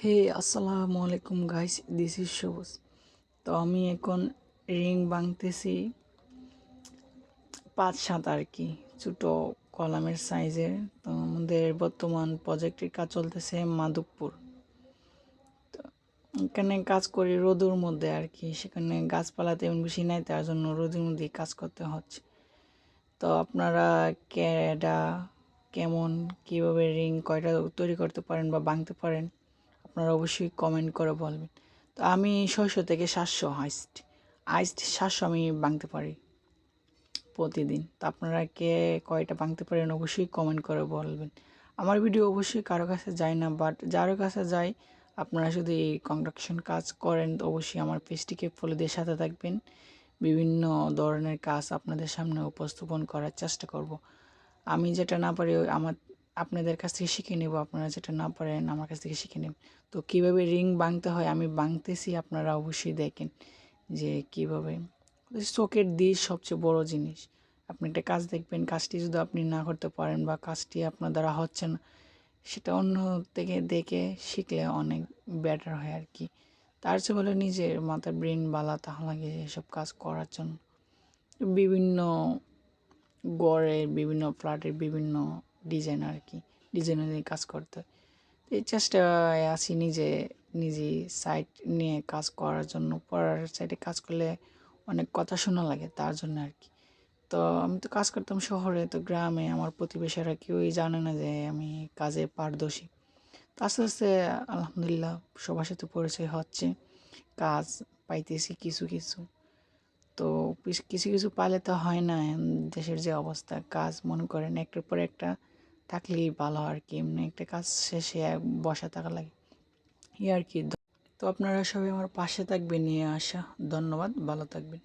হে আসসালামু আলাইকুম guys, this is সবুজ। তো আমি এখন রিং ভাঙতেছি 5-7 আর কি, ছোটো কলামের সাইজের। তো আমাদের বর্তমান প্রজেক্টের কাজ চলতেছে মাধবপুর। তো এখানে কাজ করি রোদের মধ্যে আর কি, সেখানে গাছপালা তেমন বেশি নাই, তার জন্য রোদের মধ্যেই কাজ করতে হচ্ছে। তো আপনারা কেডা কেমন কীভাবে রিং কয়টা তৈরি করতে পারেন বা ভাঙতে পারেন আপনারা অবশ্যই কমেন্ট করে বলবেন। তো আমি 600 থেকে 700 হাইস্ট 700 আমি ভাঙতে পারি প্রতিদিন। তো আপনারা কে কয়টা ভাঙতে পারেন অবশ্যই কমেন্ট করে বলবেন। আমার ভিডিও অবশ্যই কারো কাছে যায় না, বাট যার কাছে যায় আপনারা যদি এই কনস্ট্রাকশন কাজ করেন তো অবশ্যই আমার পেজটিকে ফলো দিয়ে সাথে থাকবেন। বিভিন্ন ধরনের কাজ আপনাদের সামনে উপস্থাপন করার চেষ্টা করব। আমি যেটা না পারি আপনাদের কাছ থেকে শিখে নেব, আপনারা যেটা না পারেন আমার কাছ থেকে শিখে নেবেন। তো কীভাবে রিং ভাঙতে হয় আমি ভাঙতেছি, আপনারা অবশ্যই দেখেন যে কীভাবে। চোখের দিশ সবচেয়ে বড় জিনিস। আপনি একটা কাজ দেখবেন, কাজটি যদি আপনি না করতে পারেন বা কাজটি আপনার দ্বারা হচ্ছে না, সেটা অন্য থেকে দেখে শিখলে অনেক বেটার হয় আর কি। তার চেয়ে বলে নিজের মাথার ব্রেন বালা তাহা লাগে এসব কাজ করার জন্য। বিভিন্ন গড়ের বিভিন্ন ফ্ল্যাটের বিভিন্ন ডিজাইন আর কি, ডিজাইনের কাজ করতে হয়। এই চেষ্টায় আছি নিজেই সাইট নিয়ে কাজ করার জন্য। পড়ার সাইটে কাজ করলে অনেক কথা শোনা লাগে, তার জন্য আর কি। তো আমি তো কাজ করতাম শহরে, তো গ্রামে আমার প্রতিবেশীরা কেউই জানে না যে আমি কাজে পারদর্শী। তো আস্তে আস্তে আলহামদুলিল্লাহ সবার সাথে পরিচয় হচ্ছে, কাজ পাইতেছি কিছু কিছু। তো কিছু কিছু পাইলে তো হয় না, দেশের যে অবস্থা, কাজ মনে করেন একটার পর একটা থাকলেই ভালো আর কি। এমনি একটা কাজ শেষে বসা থাকা লাগে এই আর কি। তো আপনারা সবাই আমার পাশে থাকবেন, নিয়ে আসা। ধন্যবাদ, ভালো থাকবেন।